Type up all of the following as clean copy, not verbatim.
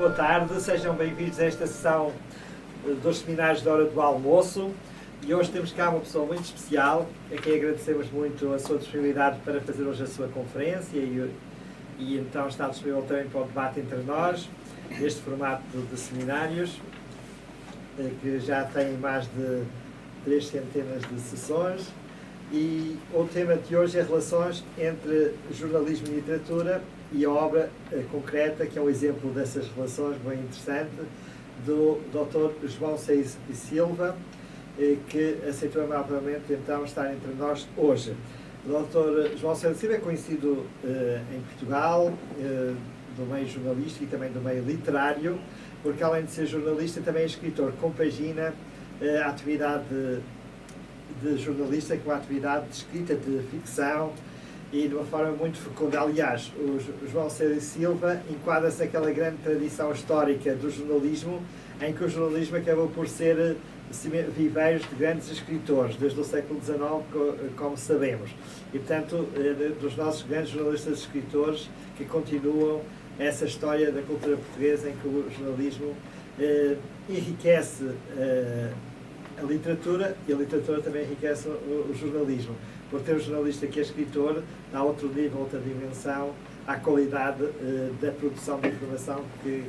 boa tarde, sejam bem-vindos a esta sessão dos seminários da hora do almoço. E hoje temos cá uma pessoa muito especial, a quem agradecemos muito a sua disponibilidade para fazer hoje a sua conferência e então está disponível também para o debate entre nós, neste formato de seminários, que já tem mais de 3 centenas de sessões. E o tema de hoje é relações entre jornalismo e literatura e a obra concreta, que é um exemplo dessas relações bem interessante, do Dr. João Ceis e Silva, que aceitou amavelmente então estar entre nós hoje. O Dr. João Ceis e Silva é conhecido em Portugal, do meio jornalístico e também do meio literário, porque além de ser jornalista também é escritor, compagina a atividade de jornalista com a atividade de escrita de ficção e de uma forma muito fecunda. Aliás, o João Ceis e Silva enquadra-se naquela grande tradição histórica do jornalismo, em que o jornalismo acabou por ser viveiros de grandes escritores, desde o século XIX, como sabemos. E, portanto, dos nossos grandes jornalistas e escritores que continuam essa história da cultura portuguesa em que o jornalismo enriquece a literatura e a literatura também enriquece o jornalismo. Por ter um jornalista que é escritor, dá outro nível, outra dimensão à qualidade da produção de informação que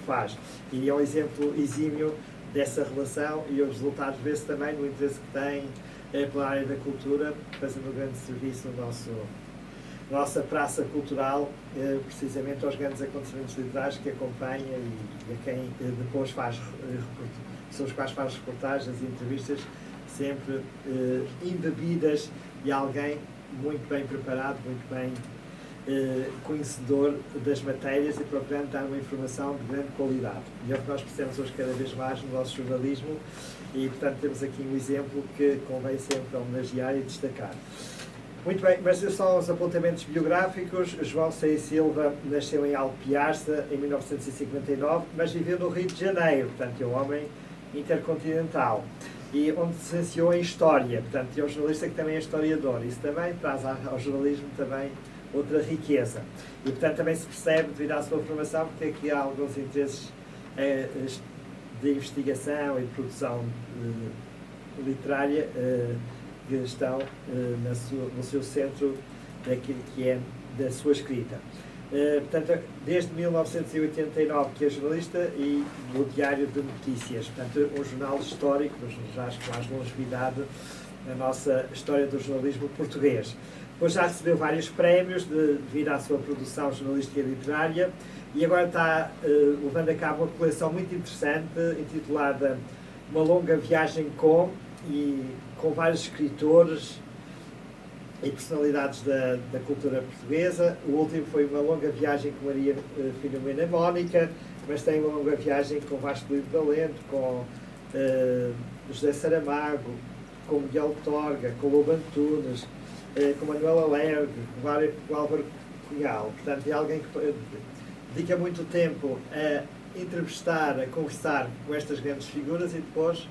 faz. E é um exemplo exímio dessa relação e os resultados vê-se também no interesse que tem pela área da cultura, fazendo um grande serviço no nossa praça cultural, precisamente aos grandes acontecimentos literários que acompanha e a quem depois faz são os quais faz reportagens e entrevistas sempre embebidas e alguém muito bem preparado, muito bem conhecedor das matérias e procurando dar uma informação de grande qualidade. E é o que nós precisamos hoje cada vez mais no nosso jornalismo e, portanto, temos aqui um exemplo que convém sempre homenagear e destacar. Muito bem, mas só os apontamentos biográficos. João Ceis Silva nasceu em Alpiarça em 1959, mas viveu no Rio de Janeiro, portanto é um homem intercontinental, e onde se licenciou em História, portanto é um jornalista que também é historiador. Isso também traz ao jornalismo também outra riqueza. E, portanto, também se percebe, devido à sua formação, porque aqui há alguns interesses de investigação e de produção literária que estão no seu centro daquilo que é da sua escrita. Portanto, desde 1989 que é jornalista e no Diário de Notícias, portanto, um jornal histórico, mas já acho que mais longevidade na nossa história do jornalismo português. Depois já recebeu vários prémios devido à sua produção jornalística e literária e agora está levando a cabo uma coleção muito interessante intitulada Uma Longa Viagem com vários escritores e personalidades da cultura portuguesa. O último foi Uma Longa Viagem com Maria Filomena Mónica, mas tem uma longa viagem com Vasco Lido Valente, com José Saramago, com Miguel Torga, com Lobo Antunes, com Manuela Lergue, com Álvaro Cunhal. Portanto, é alguém que dedica muito tempo a entrevistar, a conversar com estas grandes figuras e depois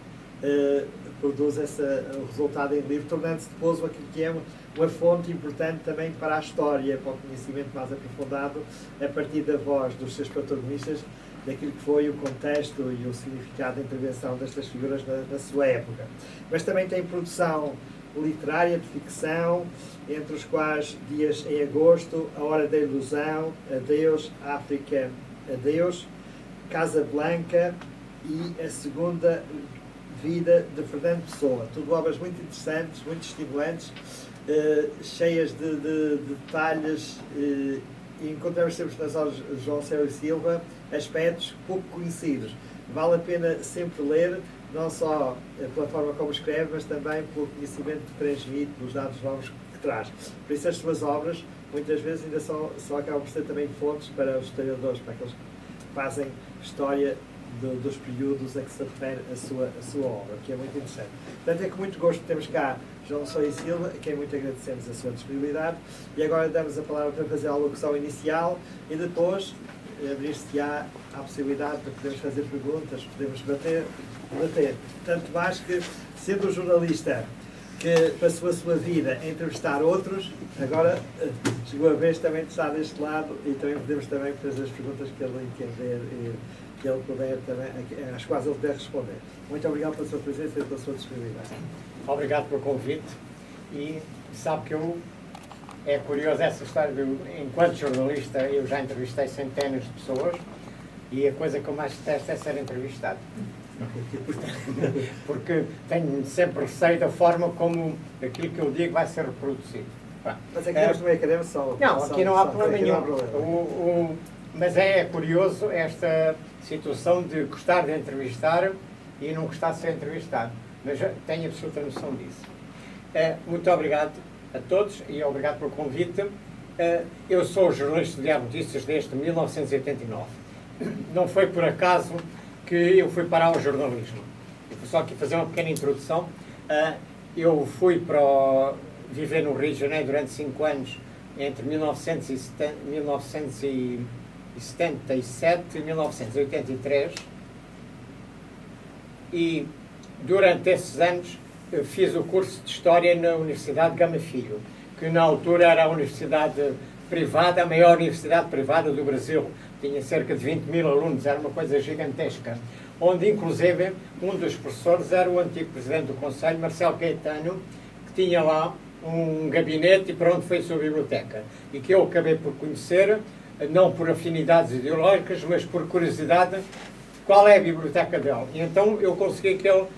produz o resultado em livro, tornando-se depois aquilo que é uma fonte importante também para a história, para o conhecimento mais aprofundado, a partir da voz dos seus protagonistas, daquilo que foi o contexto e o significado da intervenção destas figuras na sua época. Mas também tem produção literária, de ficção, entre os quais Dias em Agosto, A Hora da Ilusão, Adeus, África, Adeus, Casa Blanca e A Segunda Vida de Fernando Pessoa. Tudo obras muito interessantes, muito estimulantes, cheias de detalhes e encontramos sempre nas obras de João Ceis e Silva aspectos pouco conhecidos. Vale a pena sempre ler, não só pela forma como escreve, mas também pelo conhecimento que transmite, pelos dados novos que traz. Por isso as suas obras, muitas vezes, ainda só acabam por ser também fontes para os historiadores, para aqueles que fazem história dos períodos a que se refere a sua obra, que é muito interessante. Portanto, é com muito gosto que temos cá João Ceis e Silva, a quem muito agradecemos a sua disponibilidade, e agora damos a palavra para fazer a alocução inicial e depois abrir-se-á a possibilidade de podermos fazer perguntas, podemos debater. Tanto mais que, sendo um jornalista que passou a sua vida a entrevistar outros, agora chegou a vez também de estar deste lado e também podemos também fazer as perguntas que ele entender e que ele puder também, às quais ele puder responder. Muito obrigado pela sua presença e pela sua disponibilidade. Obrigado pelo convite e sabe que é curioso essa história, enquanto jornalista eu já entrevistei centenas de pessoas e a coisa que eu mais detesto é ser entrevistado. Porque tenho sempre receio da forma como aquilo que eu digo vai ser reproduzido. Mas aqui nós também queremos só... Não, aqui não há problema nenhum. Mas é curioso esta situação de gostar de entrevistar e não gostar de ser entrevistado. Mas tenho absoluta noção disso. Muito obrigado a todos e obrigado pelo convite. Eu sou jornalista de Diário de Notícias desde 1989. Não foi por acaso que eu fui parar ao jornalismo. Eu vou só aqui fazer uma pequena introdução. Eu fui para viver no Rio de Janeiro durante 5 anos, entre 1977 e 1983. E durante esses anos eu fiz o curso de História na Universidade Gama Filho, que na altura era a universidade privada, a maior universidade privada do Brasil. Tinha cerca de 20 mil alunos, era uma coisa gigantesca. Onde, inclusive, um dos professores era o antigo presidente do Conselho, Marcelo Caetano, que tinha lá um gabinete e para onde foi a sua biblioteca. E que eu acabei por conhecer, não por afinidades ideológicas, mas por curiosidade, qual é a biblioteca dele. E então eu consegui que eu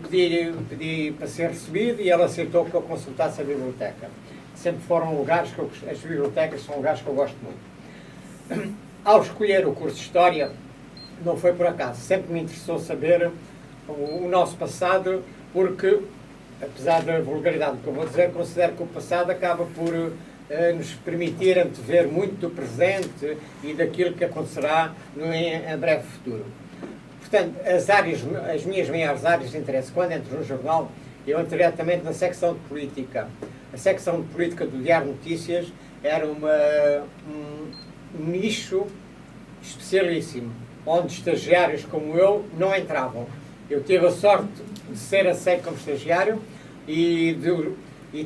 pedi para ser recebido e ele aceitou que eu consultasse a biblioteca. Sempre foram lugares que as bibliotecas são lugares que eu gosto muito. Ao escolher o curso de História, não foi por acaso. Sempre me interessou saber o nosso passado, porque, apesar da vulgaridade que eu vou dizer, considero que o passado acaba por nos permitir antever muito do presente e daquilo que acontecerá em breve futuro. Portanto, as minhas maiores áreas de interesse, quando entro no jornal, eu entro diretamente na secção de política. A secção de política do Diário de Notícias era um nicho especialíssimo, onde estagiários como eu não entravam. Eu tive a sorte de ser aceito como estagiário e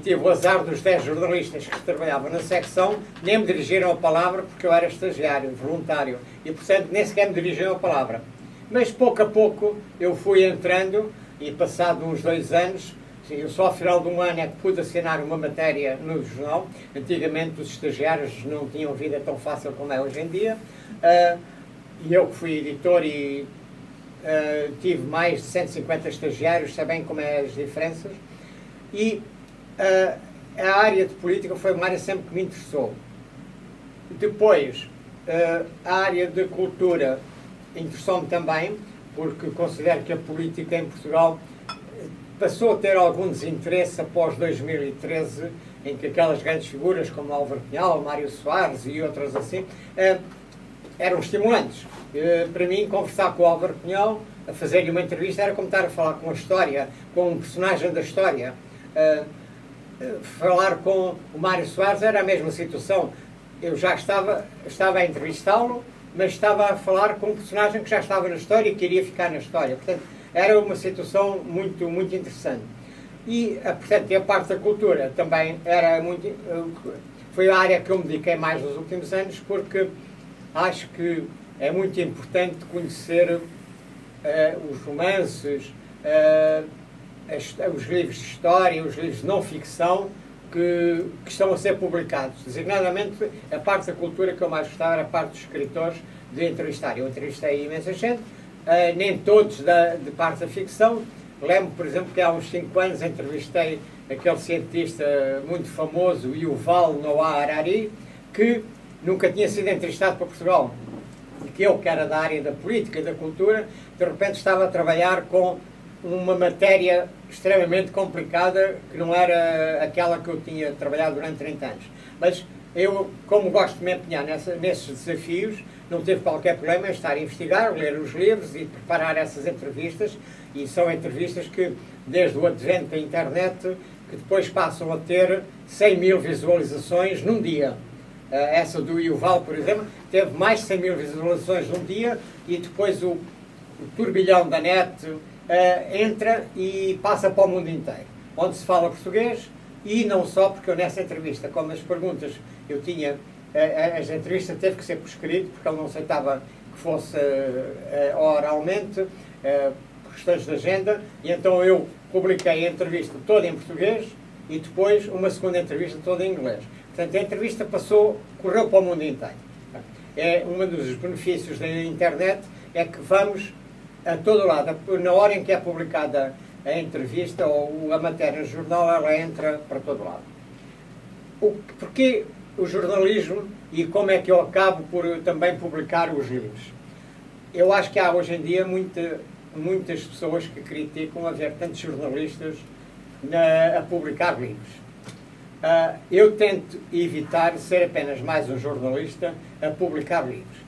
tive o azar dos 10 jornalistas que trabalhavam na secção nem me dirigiram a palavra porque eu era estagiário, voluntário, e portanto nem sequer me dirigiram a palavra. Mas pouco a pouco eu fui entrando e passado uns 2 anos, eu só ao final de um ano é que pude assinar uma matéria no jornal. Antigamente os estagiários não tinham vida tão fácil como é hoje em dia. E eu que fui editor e tive mais de 150 estagiários, sabem como é as diferenças. E a área de política foi uma área sempre que me interessou. Depois, a área de cultura interessou-me também, porque considero que a política em Portugal passou a ter algum desinteresse após 2013, em que aquelas grandes figuras como Álvaro Cunhal, Mário Soares e outras assim, eram estimulantes. Para mim, conversar com o Álvaro Cunhal, a fazer-lhe uma entrevista, era como estar a falar com a história, com um personagem da história. Falar com o Mário Soares era a mesma situação. Eu já estava a entrevistá-lo, mas estava a falar com um personagem que já estava na história e que iria ficar na história. Portanto, era uma situação muito, muito interessante. E, portanto, a parte da cultura também era muito... Foi a área que eu me dediquei mais nos últimos anos, porque acho que é muito importante conhecer os romances, os livros de história, os livros de não-ficção que estão a ser publicados. Designadamente, a parte da cultura que eu mais gostava era a parte dos escritores de entrevistar. Eu entrevistei imensa gente, nem todos de parte da ficção. Lembro, por exemplo, que há uns 5 anos entrevistei aquele cientista muito famoso, Yuval Noah Harari, que nunca tinha sido entrevistado para Portugal. E que eu, que era da área da política e da cultura, de repente estava a trabalhar com uma matéria extremamente complicada, que não era aquela que eu tinha trabalhado durante 30 anos. Mas eu, como gosto de me empenhar nesses desafios, não teve qualquer problema em estar a investigar, ler os livros e preparar essas entrevistas. E são entrevistas que, desde o advento da internet, que depois passam a ter 100 mil visualizações num dia. Essa do Yuval, por exemplo, teve mais de 100 mil visualizações num dia e depois o turbilhão da net entra e passa para o mundo inteiro. onde se fala português, e não só, porque eu nessa entrevista, como as perguntas eu tinha, as entrevistas teve que ser por escrito, porque ele não aceitava que fosse oralmente, por questões de agenda, e então eu publiquei a entrevista toda em português e depois uma segunda entrevista toda em inglês. Portanto, a entrevista correu para o mundo inteiro. É um dos benefícios da internet, é que vamos a todo lado. Na hora em que é publicada a entrevista ou a matéria no jornal, ela entra para todo lado. Porquê o jornalismo e como é que eu acabo por também publicar os livros? Eu acho que há hoje em dia muitas pessoas que criticam haver tantos jornalistas a publicar livros. Eu tento evitar ser apenas mais um jornalista a publicar livros.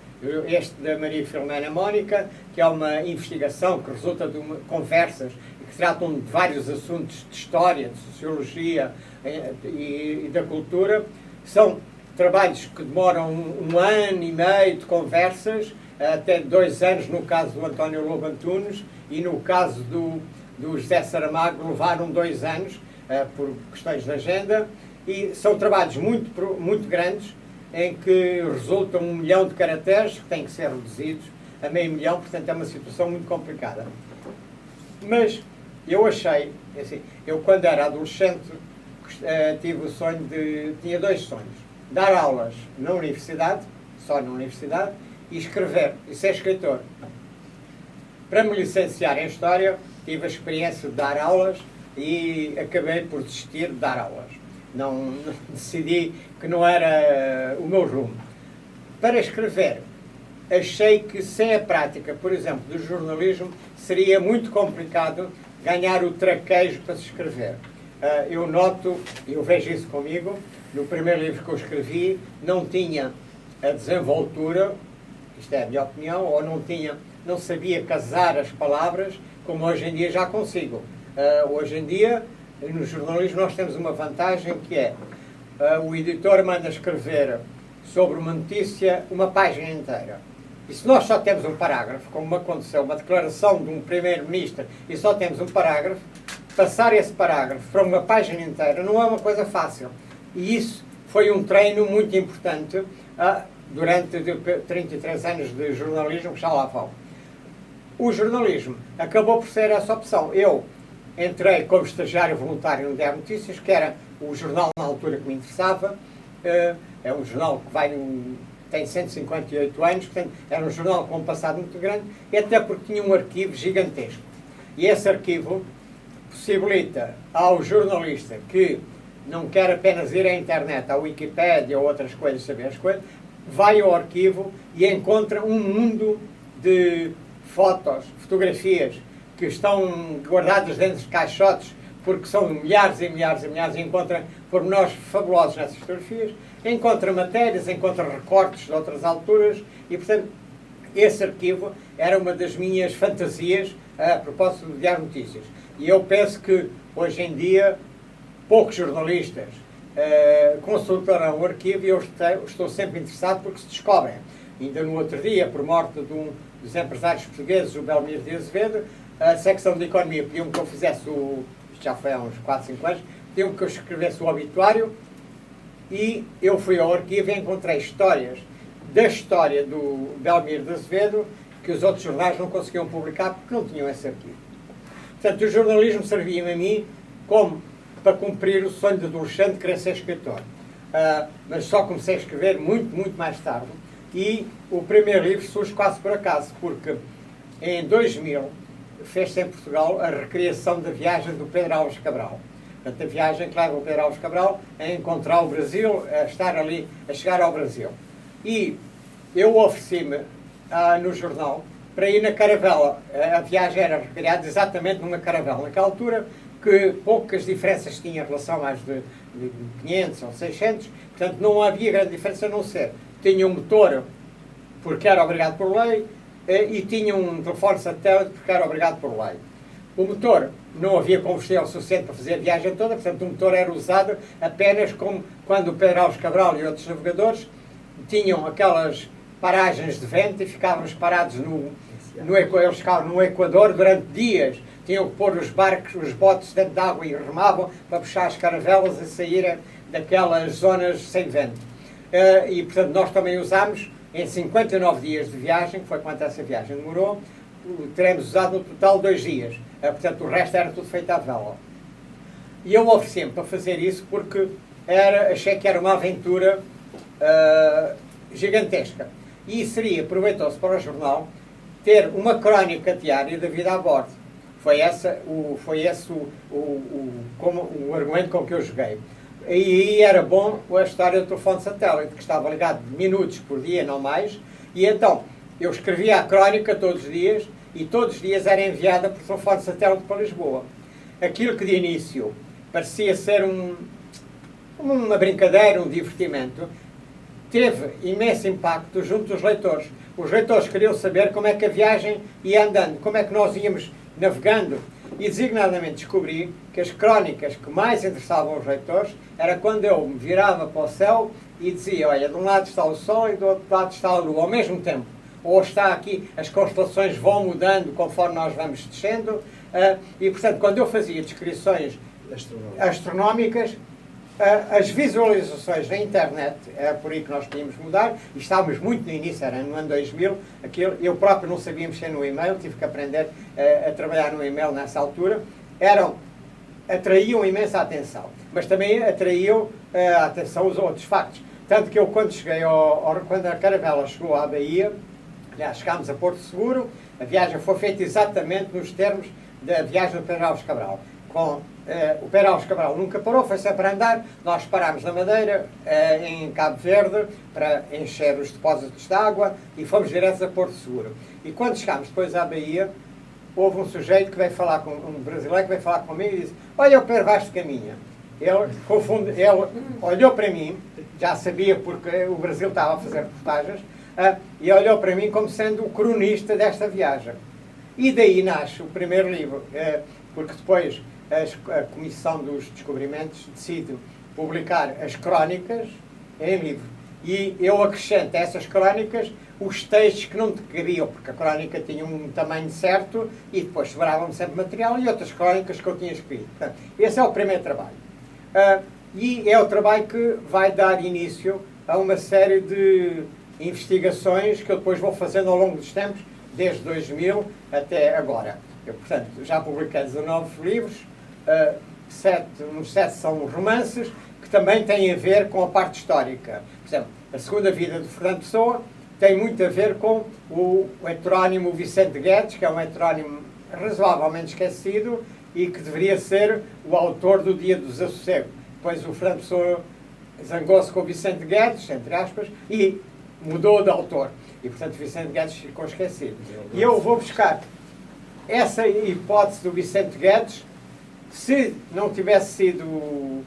Este da Maria Filomena Mónica, que é uma investigação que resulta de conversas que tratam de vários assuntos de história, de sociologia e da cultura. São trabalhos que demoram um ano e meio de conversas, até 2 anos no caso do António Lobo Antunes, e no caso do José Saramago levaram 2 anos por questões de agenda, e são trabalhos muito grandes, em que resultam 1 milhão de caracteres que têm que ser reduzidos a meio milhão, portanto é uma situação muito complicada. Mas eu achei, assim, eu quando era adolescente tive o sonho tinha 2 sonhos: dar aulas na universidade, só na universidade, e escrever, e ser escritor. Para me licenciar em História, tive a experiência de dar aulas e acabei por desistir de dar aulas. Não decidi que não era o meu rumo. Para escrever, achei que sem a prática, por exemplo, do jornalismo, seria muito complicado ganhar o traquejo para se escrever. Eu vejo isso comigo, no primeiro livro que eu escrevi, não tinha a desenvoltura, isto é a minha opinião, ou não sabia casar as palavras, como hoje em dia já consigo. Hoje em dia, no jornalismo, nós temos uma vantagem que é, o editor manda escrever sobre uma notícia uma página inteira. E se nós só temos um parágrafo, como me aconteceu, uma declaração de um primeiro-ministro, e só temos um parágrafo, passar esse parágrafo para uma página inteira não é uma coisa fácil. E isso foi um treino muito importante durante 33 anos de jornalismo, que já lá vão. O jornalismo acabou por ser essa opção. Eu entrei como estagiário voluntário no Diário Notícias, que era o jornal na altura que me interessava. É um jornal que tem 158 anos, portanto, era um jornal com um passado muito grande, e até porque tinha um arquivo gigantesco. E esse arquivo possibilita ao jornalista que não quer apenas ir à internet, à Wikipédia ou outras coisas, saber as coisas, vai ao arquivo e encontra um mundo de fotografias que estão guardadas dentro de caixotes, porque são milhares e milhares e milhares, e encontra pormenores fabulosos nessas fotografias, encontra matérias, encontra recortes de outras alturas, e portanto esse arquivo era uma das minhas fantasias a propósito do Diário Notícias. E eu penso que hoje em dia poucos jornalistas consultarão o arquivo, e eu estou sempre interessado porque se descobrem. Ainda no outro dia, por morte de um dos empresários portugueses, o Belmiro de Azevedo, a secção de Economia pediu-me que eu fizesse isto já foi há uns 4, 5 anos, pediu-me que eu escrevesse o obituário, e eu fui ao arquivo e encontrei histórias da história do Belmiro de Azevedo que os outros jornais não conseguiam publicar porque não tinham esse arquivo. Portanto, o jornalismo servia-me a mim como para cumprir o sonho de adolescente de querer ser escritor. Mas só comecei a escrever muito mais tarde, e o primeiro livro surge quase por acaso, porque em 2000 fez-se em Portugal a recriação da viagem do Pedro Álvares Cabral. Portanto, a viagem que leva o Pedro Álvares Cabral a encontrar o Brasil, a estar ali, a chegar ao Brasil. E eu ofereci-me no jornal para ir na caravela. A viagem era recriada exatamente numa caravela. Naquela altura, que poucas diferenças tinha em relação às de 500 ou 600, portanto não havia grande diferença, a não ser tinha um motor porque era obrigado por lei, e tinha um telefone satélite porque era obrigado por lei. O motor, não havia combustível suficiente para fazer a viagem toda, portanto o motor era usado apenas como quando o Pedro Álvares Cabral e outros navegadores tinham aquelas paragens de vento e ficávamos parados eles ficavam no Equador durante dias. tinham que pôr os barcos, os botes dentro de água e remavam para puxar as caravelas a saírem daquelas zonas sem vento. E, portanto, nós também usámos, em 59 dias de viagem, que foi quanto essa viagem demorou, teremos usado no total 2 dias. Portanto, o resto era tudo feito à vela. E eu ofereci-me para fazer isso porque achei que era uma aventura gigantesca. E seria proveitoso para o jornal ter uma crónica diária da vida a bordo. Foi esse o argumento com que eu joguei. E aí era bom a história do telefone de satélite, que estava ligado minutos por dia, não mais. E então, eu escrevia a crónica todos os dias e todos os dias era enviada por telefone de satélite para Lisboa. Aquilo que de início parecia ser uma brincadeira, um divertimento, teve imenso impacto junto dos leitores. Os leitores queriam saber como é que a viagem ia andando, como é que nós íamos navegando. E designadamente descobri que as crónicas que mais interessavam os leitores era quando eu me virava para o céu e dizia, olha, de um lado está o Sol e do outro lado está a Lua, ao mesmo tempo. Ou está aqui, as constelações vão mudando conforme nós vamos descendo. E, portanto, quando eu fazia descrições astronómicas, as visualizações na internet, era por aí que nós tínhamos mudar, e estávamos muito no início, era no ano 2000, eu próprio não sabia mexer no e-mail, tive que aprender a trabalhar no e-mail nessa altura, atraíam imensa atenção, mas também atraíam a atenção os outros factos. Tanto que eu, quando cheguei quando a caravela chegou à Bahia, aliás, chegámos a Porto Seguro, a viagem foi feita exatamente nos termos da viagem do Pedro Álvares Cabral. O Pedro Álvares Cabral nunca parou, foi sempre a andar. Nós parámos na Madeira, em Cabo Verde, para encher os depósitos de água e fomos diretos a Porto Seguro. E quando chegámos depois à Bahia, houve um sujeito que veio falar com um brasileiro que veio falar comigo e disse, olha o Pedro Vaz de Caminha. Ele olhou para mim, já sabia porque o Brasil estava a fazer reportagens, e olhou para mim como sendo o cronista desta viagem. E daí nasce o primeiro livro, porque depois a Comissão dos Descobrimentos decide publicar as crónicas em livro. E eu acrescento a essas crónicas os textos que não cabiam, porque a crónica tinha um tamanho certo e depois sobrava-me sempre material e outras crónicas que eu tinha escrito. Portanto, esse é o primeiro trabalho. E é o trabalho que vai dar início a uma série de investigações que eu depois vou fazendo ao longo dos tempos, desde 2000 até agora. Eu, portanto, já publiquei 19 livros, uns 7 são romances, que também têm a ver com a parte histórica. Por exemplo, A Segunda Vida de Fernando Pessoa tem muito a ver com o heterónimo Vicente Guedes, que é um heterónimo razoavelmente esquecido e que deveria ser o autor do Dia do Desassossego. Depois o Fernando Pessoa zangou-se com o Vicente Guedes, entre aspas, e mudou de autor. E, portanto, Vicente Guedes ficou esquecido. E eu vou buscar essa hipótese do Vicente Guedes, se não tivesse sido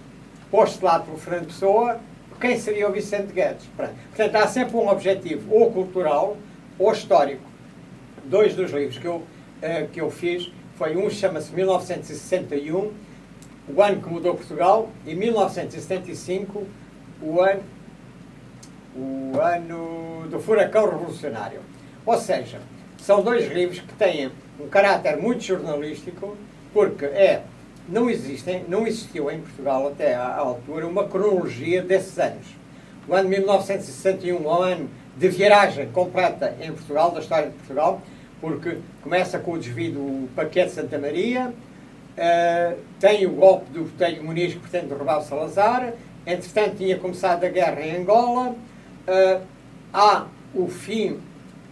posto lá pelo Fernando Pessoa, quem seria o Vicente Guedes? Portanto, há sempre um objetivo, ou cultural, ou histórico. 2 dos livros que eu fiz, um chama-se 1961, o ano que mudou Portugal, e 1975, o ano do furacão revolucionário. Ou seja, são 2 livros que têm um caráter muito jornalístico, porque não existiu em Portugal até à altura uma cronologia desses anos. O ano de 1961 é um ano de viragem completa em Portugal, da história de Portugal, porque começa com o desvio do Paquete de Santa Maria, tem o golpe do Botelho Muniz que pretende derrubar o Salazar, entretanto tinha começado a guerra em Angola, há o fim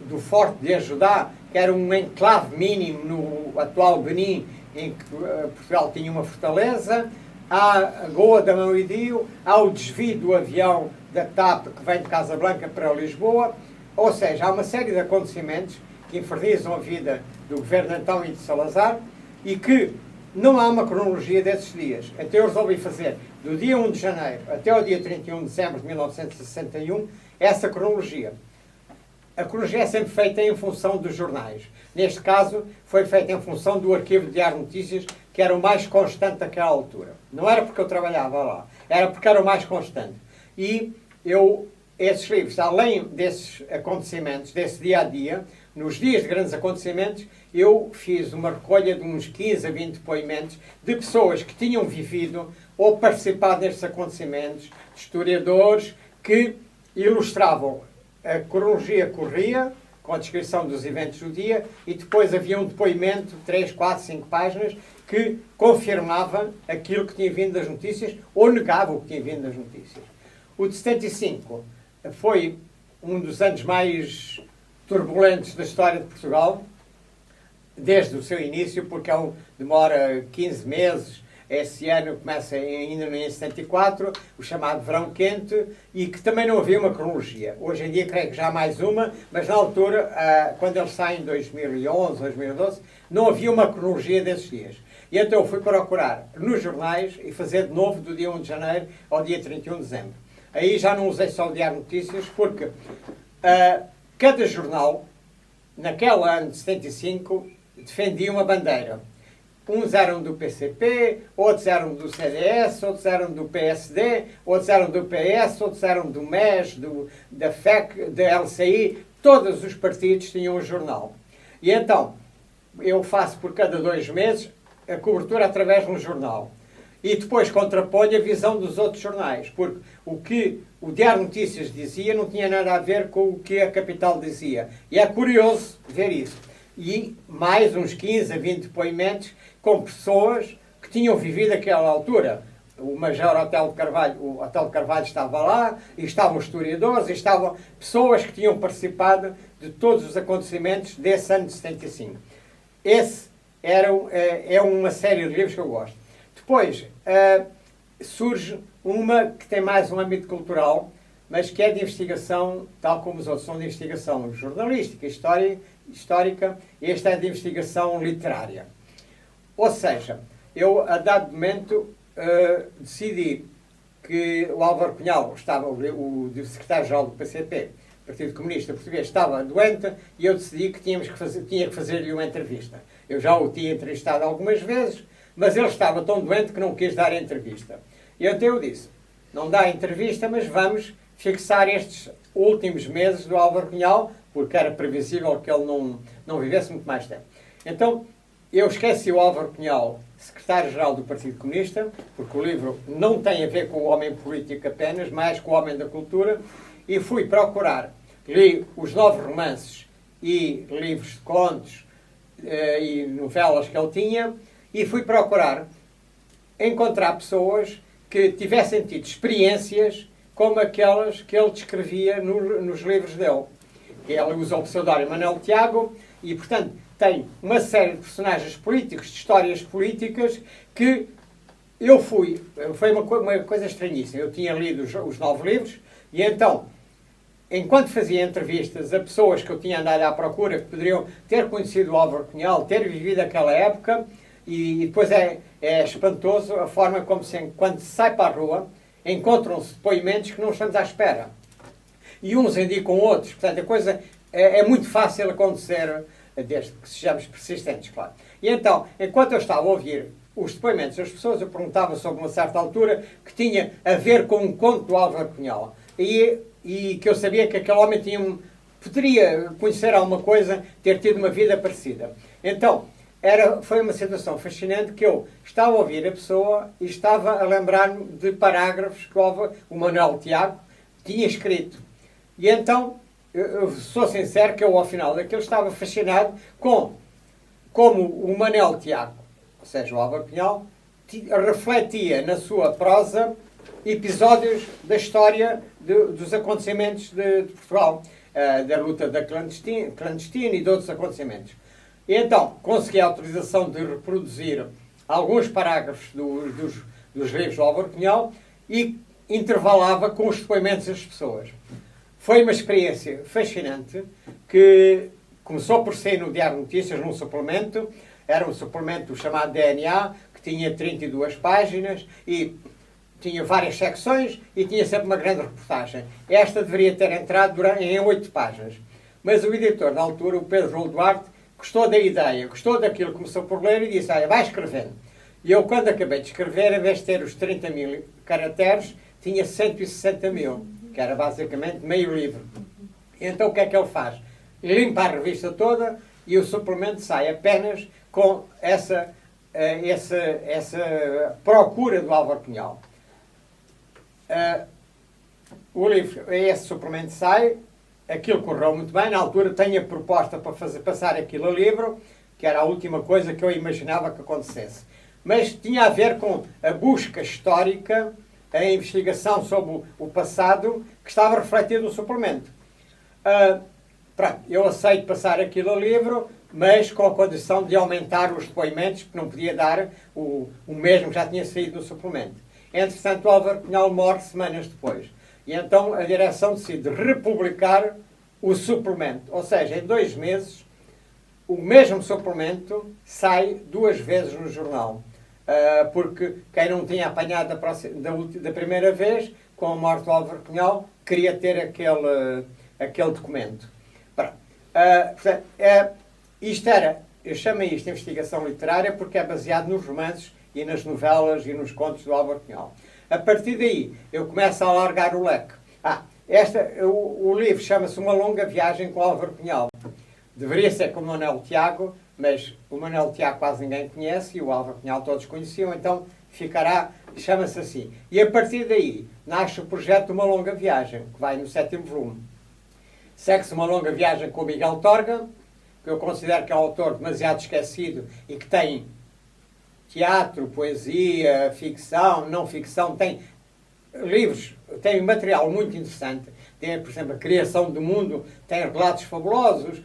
do Forte de Ajudá, que era um enclave mínimo no atual Benin, em que Portugal tinha uma fortaleza, há a Goa da Mão e Dio, há o desvio do avião da TAP que vem de Casablanca para Lisboa, ou seja, há uma série de acontecimentos que infernizam a vida do governo Antão e de Salazar e que não há uma cronologia desses dias. Então eu resolvi fazer do dia 1 de janeiro até o dia 31 de dezembro de 1961 essa cronologia. A cronologia é sempre feita em função dos jornais. Neste caso, foi feita em função do arquivo de Diário de Notícias, que era o mais constante daquela altura. Não era porque eu trabalhava lá, era porque era o mais constante. E eu esses livros, além desses acontecimentos, desse dia-a-dia, nos dias de grandes acontecimentos, eu fiz uma recolha de uns 15 a 20 depoimentos de pessoas que tinham vivido ou participado nestes acontecimentos, de historiadores que ilustravam a cronologia corria, com a descrição dos eventos do dia, e depois havia um depoimento de 3, 4, 5 páginas que confirmava aquilo que tinha vindo das notícias ou negava o que tinha vindo das notícias. O de 75 foi um dos anos mais turbulentos da história de Portugal, desde o seu início, porque demora 15 meses. Esse ano começa ainda em 74, o chamado Verão Quente, e que também não havia uma cronologia. Hoje em dia creio que já há mais uma, mas na altura, quando eles saem em 2011, 2012, não havia uma cronologia desses dias. E então eu fui procurar nos jornais e fazer de novo do dia 1 de janeiro ao dia 31 de dezembro. Aí já não usei só o Diário de Notícias, porque cada jornal, naquele ano de 75, defendia uma bandeira. Uns eram do PCP, outros eram do CDS, outros eram do PSD, outros eram do PS, outros eram do MES, da FEC, da LCI. Todos os partidos tinham um jornal. E então, eu faço por cada 2 meses a cobertura através de um jornal. E depois contraponho a visão dos outros jornais, porque o que o Diário de Notícias dizia não tinha nada a ver com o que a Capital dizia. E é curioso ver isso. E mais uns 15 a 20 depoimentos com pessoas que tinham vivido aquela altura. O Major Otelo de Carvalho estava lá, e estavam historiadores, e estavam pessoas que tinham participado de todos os acontecimentos desse ano de 75. Esse é uma série de livros que eu gosto. Depois surge uma que tem mais um âmbito cultural, mas que é de investigação, tal como os outros são de investigação jornalística, histórica, este é de investigação literária. Ou seja, eu, a dado momento, decidi que o Álvaro Cunhal, o secretário-geral do PCP, Partido Comunista Português, estava doente, e eu decidi que tinha que fazer-lhe uma entrevista. Eu já o tinha entrevistado algumas vezes, mas ele estava tão doente que não quis dar a entrevista. E então eu disse, não dá a entrevista, mas vamos fixar estes últimos meses do Álvaro Cunhal, porque era previsível que ele não vivesse muito mais tempo. Então, eu esqueci o Álvaro Cunhal, secretário-geral do Partido Comunista, porque o livro não tem a ver com o homem político apenas, mais com o homem da cultura, e fui procurar, li os 9 romances e livros de contos e novelas que ele tinha, e fui procurar encontrar pessoas que tivessem tido experiências como aquelas que ele descrevia nos livros dele. Ele usa o pseudónimo Manuel Tiago e, portanto, tem uma série de personagens políticos, de histórias políticas, que eu fui... Foi uma coisa estranhíssima. Eu tinha lido os 9 livros e então, enquanto fazia entrevistas a pessoas que eu tinha andado à procura, que poderiam ter conhecido o Álvaro Cunhal, ter vivido aquela época, e depois é espantoso a forma como quando se sai para a rua, encontram-se depoimentos que não estamos à espera. E uns indicam outros. Portanto, a coisa é muito fácil acontecer, desde que sejamos persistentes, claro. E então, enquanto eu estava a ouvir os depoimentos das pessoas, eu perguntava sobre uma certa altura que tinha a ver com um conto do Álvaro Cunhal. E que eu sabia que aquele homem poderia conhecer alguma coisa, ter tido uma vida parecida. Então, foi uma situação fascinante que eu estava a ouvir a pessoa e estava a lembrar-me de parágrafos que o Manuel Tiago tinha escrito. E então, eu sou sincero que eu, ao final daquilo, estava fascinado com como o Manuel Tiago, ou seja, o Álvaro Cunhal, refletia na sua prosa episódios da história dos acontecimentos de Portugal, da luta da clandestina e de outros acontecimentos. E então, consegui a autorização de reproduzir alguns parágrafos dos livros do Álvaro Cunhal e intervalava com os depoimentos das pessoas. Foi uma experiência fascinante que começou por ser no Diário de Notícias, num suplemento. Era um suplemento chamado DNA, que tinha 32 páginas e tinha várias secções e tinha sempre uma grande reportagem. Esta deveria ter entrado em 8 páginas. Mas o editor, na altura, o Pedro João Duarte, gostou da ideia, gostou daquilo, começou por ler e disse, vai escrevendo. E eu, quando acabei de escrever, em vez de ter os 30.000 caracteres, tinha 160.000. que era basicamente meio livro. Então o que é que ele faz? Limpa a revista toda e o suplemento sai apenas com essa procura do Álvaro Cunhal. O livro, esse suplemento sai, aquilo correu muito bem, na altura tenho a proposta para passar aquilo a livro, que era a última coisa que eu imaginava que acontecesse. Mas tinha a ver com a busca histórica, a investigação sobre o passado, que estava refletido no suplemento. Pronto, eu aceito passar aquilo a livro, mas com a condição de aumentar os depoimentos, que não podia dar o mesmo que já tinha saído no suplemento. Entretanto, o Álvaro Cunhal morre semanas depois. E então a direção decide republicar o suplemento. Ou seja, em 2 meses, o mesmo suplemento sai 2 vezes no jornal. Porque quem não tinha apanhado da primeira vez, com a morte do Álvaro Cunhal, queria ter aquele documento. Portanto, eu chamo isto de investigação literária porque é baseado nos romances e nas novelas e nos contos do Álvaro Cunhal. A partir daí, eu começo a alargar o leque. O livro chama-se Uma Longa Viagem com Álvaro Cunhal. Deveria ser com o Manuel Tiago, mas o Manuel Tiago quase ninguém conhece e o Álvaro Cunhal todos conheciam, então chama-se assim. E a partir daí, nasce o projeto Uma Longa Viagem, que vai no 7º volume. Segue-se Uma Longa Viagem com o Miguel Torga, que eu considero que é um autor demasiado esquecido e que tem teatro, poesia, ficção, não ficção, tem livros, tem material muito interessante. Tem, por exemplo, a criação do mundo, tem relatos fabulosos.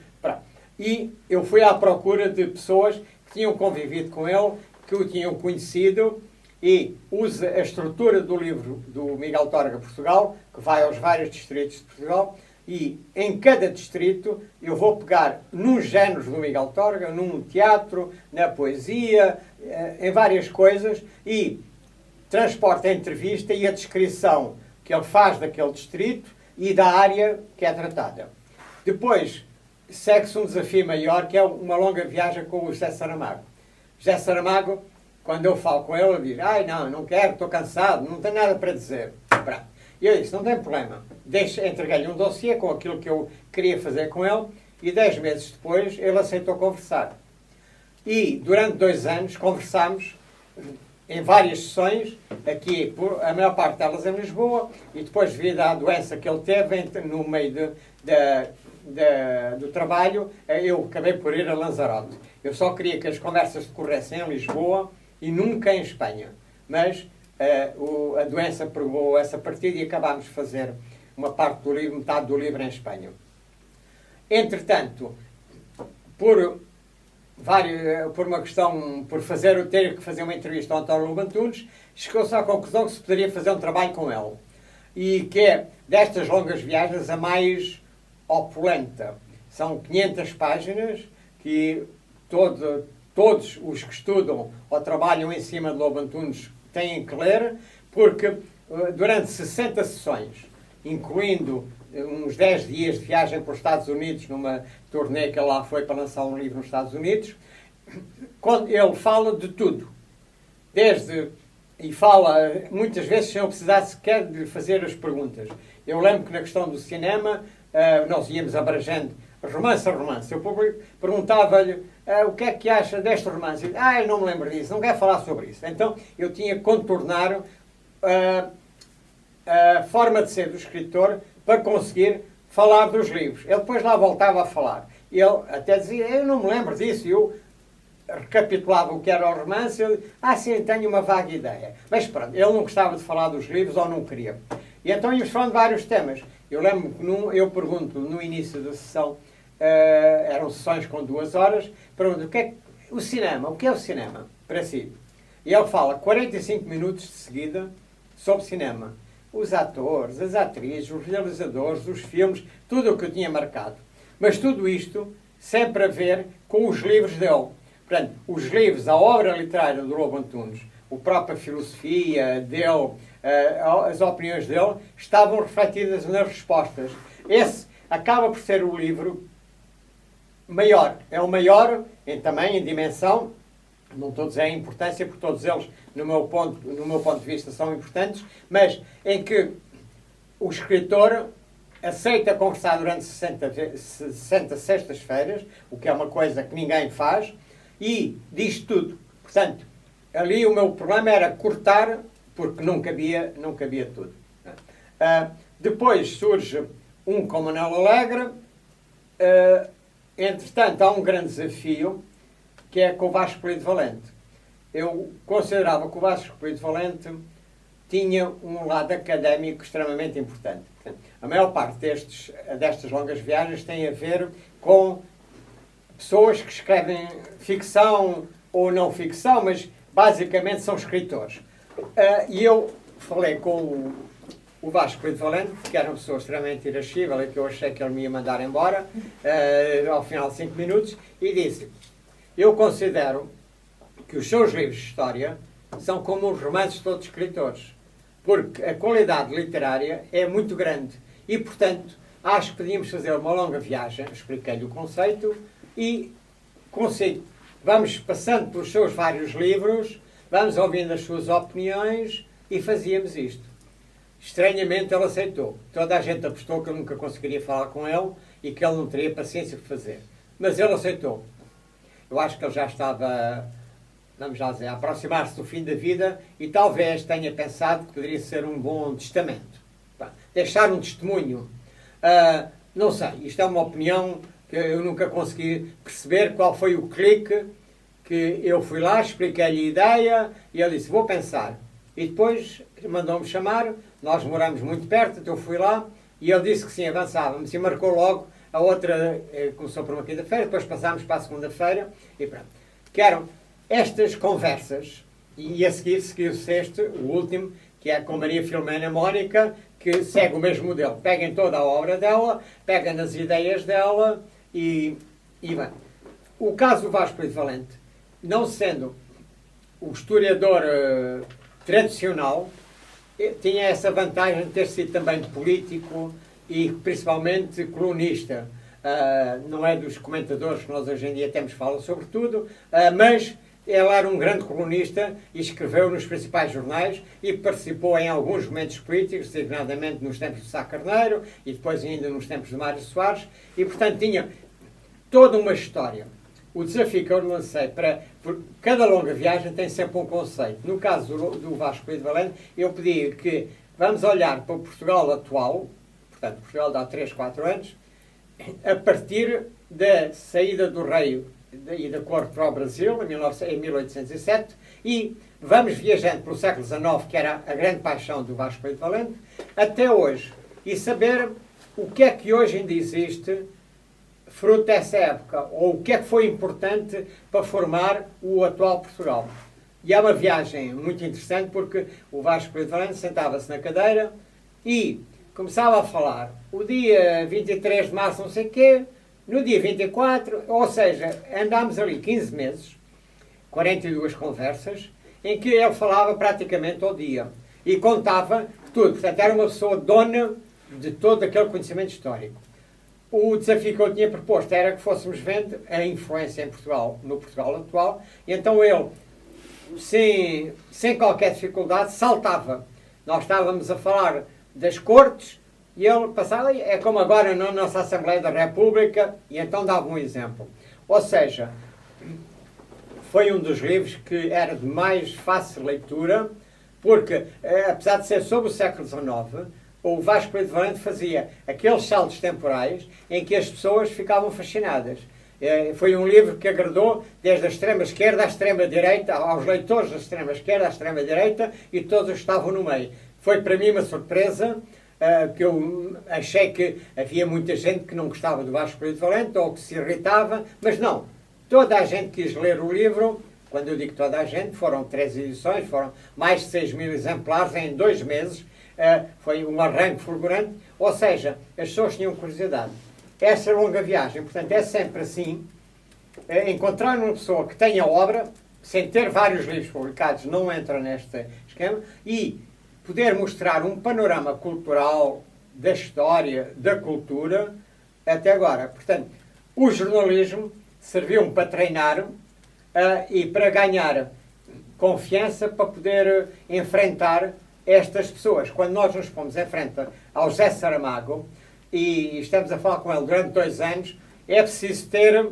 E eu fui à procura de pessoas que tinham convivido com ele, que o tinham conhecido, e usa a estrutura do livro do Miguel Torga Portugal, que vai aos vários distritos de Portugal, e em cada distrito eu vou pegar nos géneros do Miguel Torga, num teatro, na poesia, em várias coisas, e transporta a entrevista e a descrição que ele faz daquele distrito e da área que é tratada. Depois, segue-se um desafio maior, que é uma longa viagem com o José Saramago. José Saramago, quando eu falo com ele, ele diz: não quero, estou cansado, não tenho nada para dizer. E eu disse: não tem problema. Entreguei-lhe um dossiê com aquilo que eu queria fazer com ele, e 10 meses depois ele aceitou conversar. E durante 2 anos conversámos em várias sessões, aqui, a maior parte delas em Lisboa, e depois, devido à doença que ele teve, no meio do trabalho, eu acabei por ir a Lanzarote. Eu só queria que as conversas decorressem em Lisboa e nunca em Espanha. Mas a doença provou essa partida e acabámos de fazer uma parte do livro, metade do livro em Espanha. Entretanto, por uma questão, por ter que fazer uma entrevista ao António Lobo Antunes, chegou-se à conclusão que se poderia fazer um trabalho com ele. E que é destas longas viagens a mais opulenta. São 500 páginas que todos os que estudam ou trabalham em cima de Lobo Antunes têm que ler, porque durante 60 sessões, incluindo uns 10 dias de viagem para os Estados Unidos, numa turnê que ele lá foi para lançar um livro nos Estados Unidos, ele fala de tudo. E fala muitas vezes sem eu precisar sequer de fazer as perguntas. Eu lembro que na questão do cinema, nós íamos abrangendo romance a romance. Eu perguntava-lhe o que é que acha deste romance. Ele disse: eu não me lembro disso, não quero falar sobre isso. Então eu tinha que contornar a forma de ser do escritor para conseguir falar dos livros. Ele depois lá voltava a falar. Ele até dizia: eu não me lembro disso. Eu recapitulava o que era o romance. Ele: sim, tenho uma vaga ideia. Mas pronto, ele não gostava de falar dos livros ou não queria. E então íamos falando de vários temas. Eu lembro que eu pergunto no início da sessão, eram sessões com 2 horas, pergunto: o que é o cinema para si? E ele fala 45 minutos de seguida sobre cinema. Os atores, as atrizes, os realizadores, os filmes, tudo o que eu tinha marcado. Mas tudo isto sempre a ver com os livros dele. Portanto, os livros, a obra literária do Lobo Antunes, a própria filosofia dele, as opiniões dele, estavam refletidas nas respostas. Esse acaba por ser o livro maior. É o maior também em dimensão. Não estou a dizer a importância, porque todos eles, no meu ponto de vista, são importantes, mas em que o escritor aceita conversar durante 60 sextas-feiras, o que é uma coisa que ninguém faz, e diz tudo. Portanto, ali o meu problema era cortar, porque não cabia tudo. Depois surge um com Manuel Alegre. Entretanto, há um grande desafio, que é com o Vasco Polido Valente. Eu considerava que o Vasco Polido Valente tinha um lado académico extremamente importante. A maior parte destas longas viagens tem a ver com pessoas que escrevem ficção ou não ficção, mas basicamente são escritores. E eu falei com o Vasco Polido Valente, que era uma pessoa extremamente irascível e que eu achei que ele me ia mandar embora ao final de 5 minutos, e disse: eu considero que os seus livros de história são como os romances de todos os escritores, porque a qualidade literária é muito grande e, portanto, acho que podíamos fazer uma longa viagem. Expliquei-lhe o conceito e consigo. Vamos passando pelos seus vários livros, vamos ouvindo as suas opiniões e fazíamos isto. Estranhamente ele aceitou. Toda a gente apostou que eu nunca conseguiria falar com ele e que ele não teria paciência para fazer. Mas ele aceitou. Eu acho que ele já estava, vamos já dizer, a aproximar-se do fim da vida e talvez tenha pensado que poderia ser um bom testamento. Deixar um testemunho. Não sei, isto é uma opinião que eu nunca consegui perceber qual foi o clique, que eu fui lá, expliquei-lhe a ideia e ele disse: vou pensar. E depois mandou-me chamar, nós moramos muito perto, então eu fui lá e ele disse que sim, avançávamos e marcou logo a outra, começou por uma quinta-feira, depois passámos para a segunda-feira e pronto. Que eram estas conversas, e a seguir seguiu-se este, o último, que é com Maria Filomena Mónica, que segue o mesmo modelo. Pega em toda a obra dela, pega nas ideias dela e bem. O caso do Vasco Polido Valente, não sendo o historiador tradicional, tinha essa vantagem de ter sido também político e principalmente colunista. Não é dos comentadores que nós hoje em dia temos fala sobre tudo, mas ele era um grande colunista e escreveu nos principais jornais e participou em alguns momentos políticos, designadamente nos tempos de Sá Carneiro e depois ainda nos tempos de Mário Soares, e portanto tinha toda uma história. O desafio que eu lancei por cada longa viagem tem sempre um conceito. No caso do Vasco Polido Valente, eu pedi que vamos olhar para o Portugal atual, portanto, Portugal de há 3, 4 anos, a partir da saída do rei e da corte para o Brasil, em 1807, e vamos viajando pelo século XIX, que era a grande paixão do Vasco Polido Valente, até hoje, e saber o que é que hoje ainda existe fruto dessa época, ou o que é que foi importante para formar o atual Portugal. E é uma viagem muito interessante, porque o Vasco Polido Valente sentava-se na cadeira e começava a falar o dia 23 de março, não sei o quê, no dia 24, ou seja, andámos ali 15 meses, 42 conversas, em que ele falava praticamente ao dia e contava tudo. Portanto, era uma pessoa dona de todo aquele conhecimento histórico. O desafio que eu tinha proposto era que fôssemos vendo a influência em Portugal, no Portugal atual, e então ele, sem qualquer dificuldade, saltava. Nós estávamos a falar das cortes, e ele passava, é como agora na nossa Assembleia da República, e então dava um exemplo. Ou seja, foi um dos livros que era de mais fácil leitura, porque, apesar de ser sobre o século XIX, o Vasco Polido Valente fazia aqueles saltos temporais em que as pessoas ficavam fascinadas. Foi um livro que agradou desde a extrema-esquerda à extrema-direita, aos leitores da extrema-esquerda à extrema-direita, e todos estavam no meio. Foi para mim uma surpresa, que eu achei que havia muita gente que não gostava do Vasco Polido Valente ou que se irritava, mas não. Toda a gente quis ler o livro. Quando eu digo toda a gente, foram 3 edições, foram mais de 6.000 exemplares em 2 meses. Foi um arranque fulgurante, ou seja, as pessoas tinham curiosidade. Essa longa viagem, portanto, é sempre assim, encontrar uma pessoa que tenha obra, sem ter vários livros publicados, não entra neste esquema, e poder mostrar um panorama cultural da história, da cultura, até agora. Portanto, o jornalismo serviu-me para treinar e para ganhar confiança para poder enfrentar estas pessoas, quando nós nos pomos em frente ao José Saramago e estamos a falar com ele durante 2 anos, é preciso ter,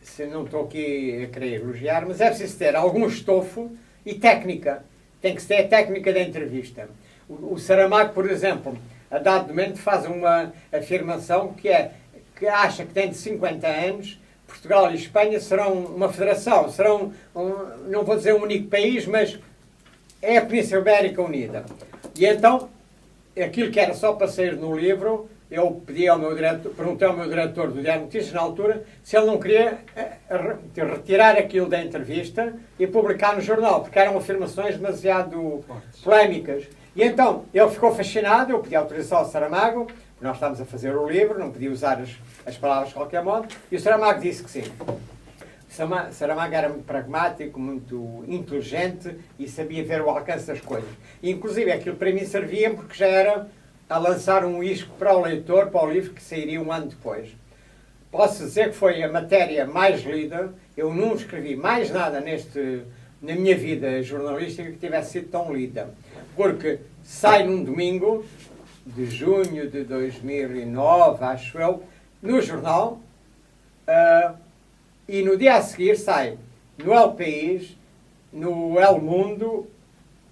se não estou aqui a querer elogiar, mas é preciso ter algum estofo e técnica. Tem que ter a técnica da entrevista. O Saramago, por exemplo, a dado momento faz uma afirmação que acha que dentro de 50 anos Portugal e Espanha serão uma federação, serão, não vou dizer um único país, mas é a Península Ibérica unida. E então, aquilo que era só para sair no livro, eu pedi ao meu diretor, perguntei ao meu diretor do Diário de Notícias, na altura, se ele não queria retirar aquilo da entrevista e publicar no jornal, porque eram afirmações demasiado polémicas. E então, ele ficou fascinado, eu pedi autorização ao Saramago, nós estávamos a fazer o livro, não podia usar as palavras de qualquer modo, e o Saramago disse que sim. O Saramago era muito pragmático, muito inteligente e sabia ver o alcance das coisas. E, inclusive, aquilo para mim servia porque já era a lançar um isco para o leitor, para o livro que sairia um ano depois. Posso dizer que foi a matéria mais lida. Eu não escrevi mais nada na minha vida jornalística que tivesse sido tão lida. Porque sai num domingo de junho de 2009, acho eu, no jornal, e no dia a seguir sai no El País, no El Mundo,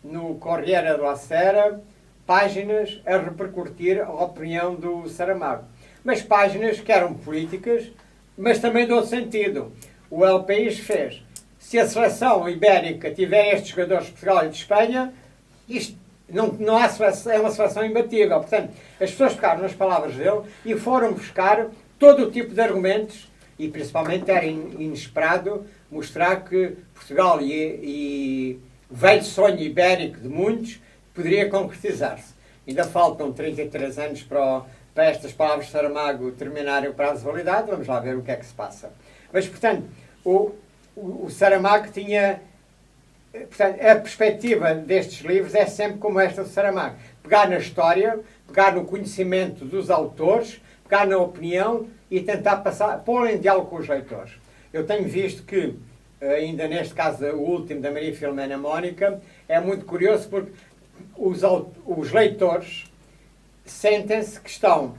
no Corriere della Sera, páginas a repercutir a opinião do Saramago. Mas páginas que eram políticas, mas também de outro sentido. O El País fez: se a seleção ibérica tiver estes jogadores de Portugal e de Espanha, isto não há seleção, é uma seleção imbatível. Portanto, as pessoas pegaram nas palavras dele e foram buscar todo o tipo de argumentos, e principalmente era inesperado mostrar que Portugal e o velho sonho ibérico de muitos poderia concretizar-se. Ainda faltam 33 anos para estas palavras de Saramago terminarem o prazo de validade. Vamos lá ver o que é que se passa. Mas, portanto, o Saramago tinha... Portanto, a perspectiva destes livros é sempre como esta do Saramago. Pegar na história, pegar no conhecimento dos autores, pegar na opinião e tentar pôr em diálogo com os leitores. Eu tenho visto que, ainda neste caso, o último da Maria Filomena Mónica, é muito curioso porque os leitores sentem-se que estão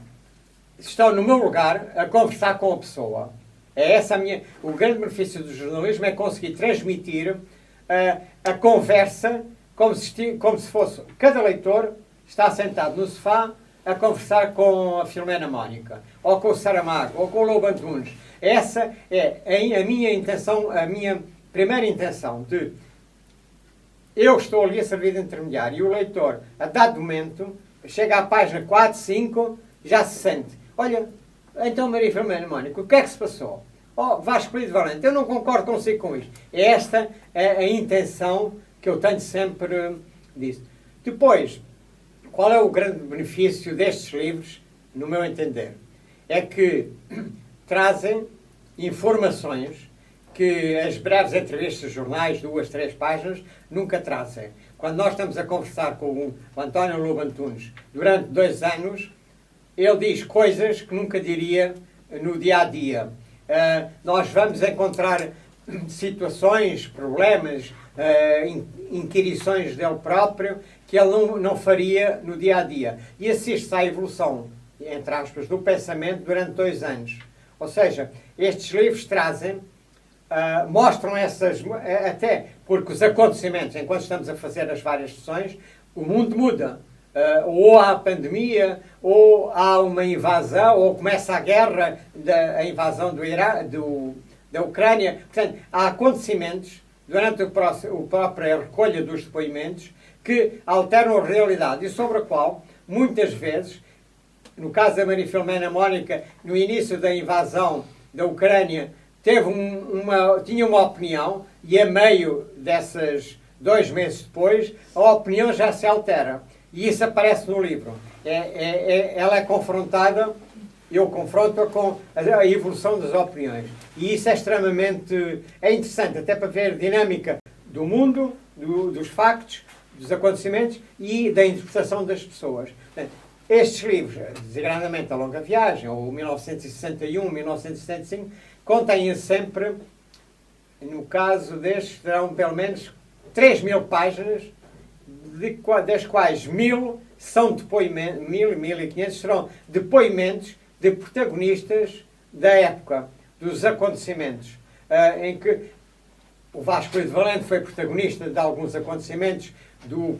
no meu lugar a conversar com a pessoa. É essa o grande benefício do jornalismo, é conseguir transmitir a conversa como se fosse cada leitor está sentado no sofá a conversar com a Filomena Mónica, ou com o Saramago, ou com o Lobo Antunes. Essa é a minha intenção, a minha primeira intenção de... Eu estou ali a servir de intermediário e o leitor, a dado momento, chega à página 4, 5, já se sente: olha, então Maria Filomena Mónica, o que é que se passou? Oh, Vasco Lido Valente, eu não concordo consigo com isto. Esta é a intenção que eu tenho sempre disso. Depois, qual é o grande benefício destes livros, no meu entender? É que trazem informações que as breves entrevistas de jornais, 2, 3 páginas, nunca trazem. Quando nós estamos a conversar com o António Lobo Antunes durante 2 anos, ele diz coisas que nunca diria no dia-a-dia. Nós vamos encontrar situações, problemas, inquirições dele próprio, que ele não faria no dia-a-dia. E assiste-se à evolução, entre aspas, do pensamento durante 2 anos. Ou seja, estes livros trazem... mostram essas, até porque os acontecimentos, enquanto estamos a fazer as várias sessões, o mundo muda. Ou há pandemia, ou há uma invasão, ou começa a guerra, a invasão da Ucrânia. Portanto, há acontecimentos durante a própria recolha dos depoimentos que alteram a realidade e sobre a qual, muitas vezes, no caso da Maria Filomena Mónica, no início da invasão da Ucrânia, tinha uma opinião e a meio dessas 2 meses depois, a opinião já se altera. E isso aparece no livro. Ela é confrontada, eu confronto-a com a evolução das opiniões. E isso é extremamente interessante, até para ver a dinâmica do mundo, dos factos, dos acontecimentos e da interpretação das pessoas. Portanto, estes livros, desagradamente A Longa Viagem, ou 1961, 1965, contêm sempre, no caso destes, terão pelo menos 3.000 páginas das quais 1000 são depoimentos, 1500 serão depoimentos de protagonistas da época, dos acontecimentos, em que o Vasco de Valente foi protagonista de alguns acontecimentos do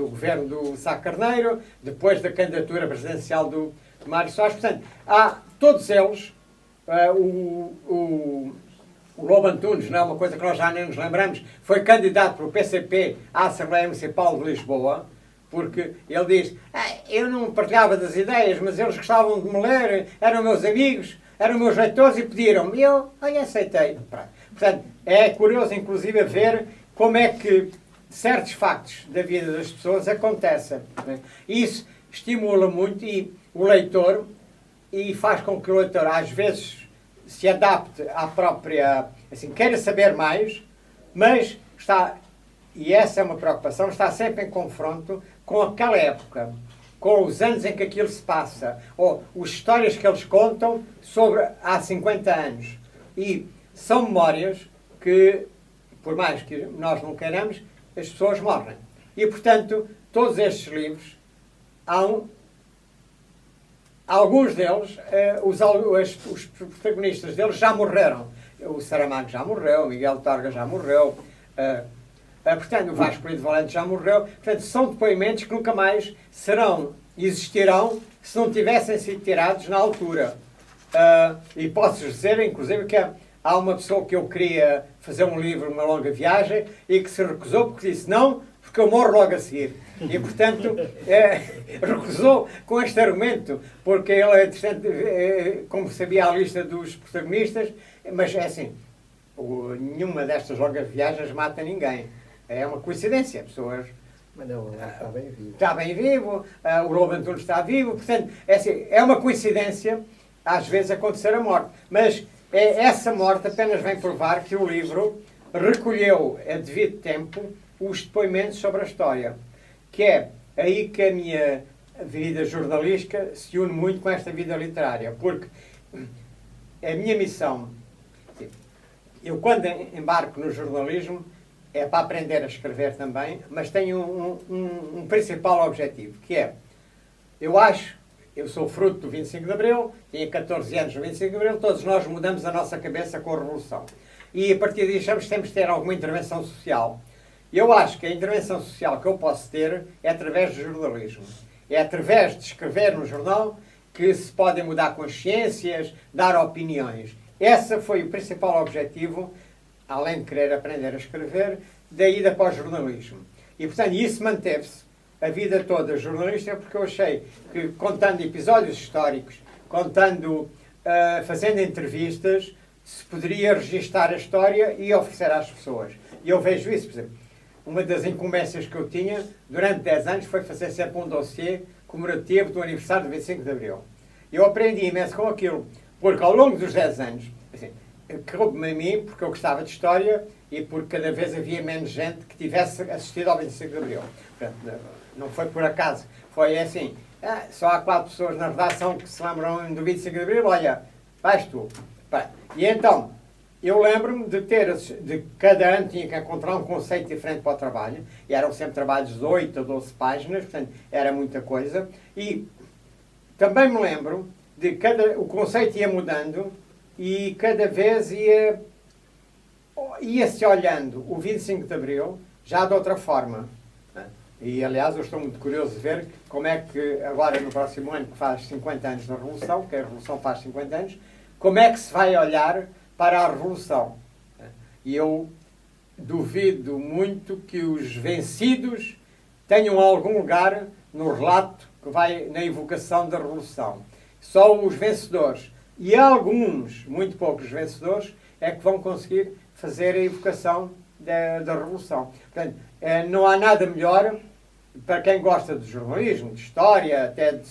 governo do Sá Carneiro, depois da candidatura presidencial do Mário Soares. Portanto, há todos eles, o Lobo Antunes, não é uma coisa que nós já nem nos lembramos, foi candidato pelo PCP à Assembleia Municipal de Lisboa, porque ele diz, eu não partilhava das ideias, mas eles gostavam de me ler, eram meus amigos, eram meus leitores e pediram-me. E eu, aceitei. Portanto, é curioso, inclusive, ver como é que certos factos da vida das pessoas acontecem. Isso estimula muito e o leitor, e faz com que o leitor, às vezes, se adapte à própria, assim, queira saber mais, mas está, e essa é uma preocupação, está sempre em confronto com aquela época, com os anos em que aquilo se passa, ou as histórias que eles contam sobre há 50 anos. E são memórias que, por mais que nós não queiramos, as pessoas morrem. E, portanto, todos estes livros, alguns deles, os protagonistas deles já morreram. O Saramago já morreu, o Miguel Torga já morreu, portanto, o Vasco de Valente já morreu. Portanto, são depoimentos que nunca mais existirão se não tivessem sido tirados na altura. E posso dizer, inclusive, que há uma pessoa que eu queria fazer um livro, uma longa viagem, e que se recusou porque disse não, porque eu morro logo a seguir. E, portanto, recusou com este argumento, porque ele, como sabia a lista dos protagonistas, mas é assim, nenhuma destas longas viagens mata ninguém. É uma coincidência, pessoas... Mas não, está bem vivo. Está bem vivo, o Lobo Antunes está vivo, portanto, é assim, é uma coincidência, às vezes, acontecer a morte. Mas essa morte apenas vem provar que o livro recolheu, a devido tempo, os depoimentos sobre a história. Que é aí que a minha vida jornalística se une muito com esta vida literária. Porque a minha missão, eu quando embarco no jornalismo, é para aprender a escrever também, mas tenho um principal objetivo, que é, eu sou fruto do 25 de Abril, tinha 14 anos no 25 de Abril, todos nós mudamos a nossa cabeça com a Revolução. E a partir daí achamos que temos de ter alguma intervenção social. Eu acho que a intervenção social que eu posso ter é através do jornalismo. É através de escrever no jornal que se podem mudar consciências, dar opiniões. Esse foi o principal objetivo, além de querer aprender a escrever, da ida para o jornalismo. E, portanto, isso manteve-se a vida toda jornalística, porque eu achei que, contando episódios históricos, fazendo entrevistas, se poderia registar a história e oferecer às pessoas. E eu vejo isso, por exemplo, uma das incumbências que eu tinha durante 10 anos foi fazer sempre um dossiê comemorativo do aniversário do 25 de Abril. Eu aprendi imenso com aquilo, porque ao longo dos 10 anos, assim, coube-me a mim, porque eu gostava de história e porque cada vez havia menos gente que tivesse assistido ao 25 de Abril. Portanto, não foi por acaso. Foi assim, só há 4 pessoas na redação que se lembram do 25 de Abril, olha, vais tu. E então, eu lembro-me de cada ano tinha que encontrar um conceito diferente para o trabalho, e eram sempre trabalhos de 8 a 12 páginas, portanto, era muita coisa. E também me lembro de o conceito ia mudando, e cada vez ia-se olhando o 25 de Abril já de outra forma. E, aliás, eu estou muito curioso de ver como é que, agora no próximo ano, que faz 50 anos da Revolução, que a Revolução faz 50 anos, como é que se vai olhar para a Revolução. E eu duvido muito que os vencidos tenham algum lugar no relato que vai na evocação da Revolução. Só os vencedores, e alguns, muito poucos vencedores, é que vão conseguir fazer a evocação da Revolução. Portanto, não há nada melhor para quem gosta de jornalismo, de história, até de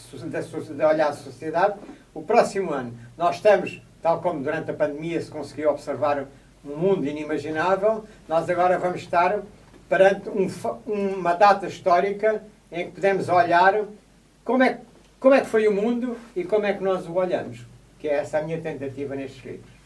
olhar a sociedade. O próximo ano nós estamos, tal como durante a pandemia se conseguiu observar um mundo inimaginável, nós agora vamos estar perante uma data histórica em que podemos olhar como é que foi o mundo e como é que nós o olhamos. Que é essa a minha tentativa nestes livros.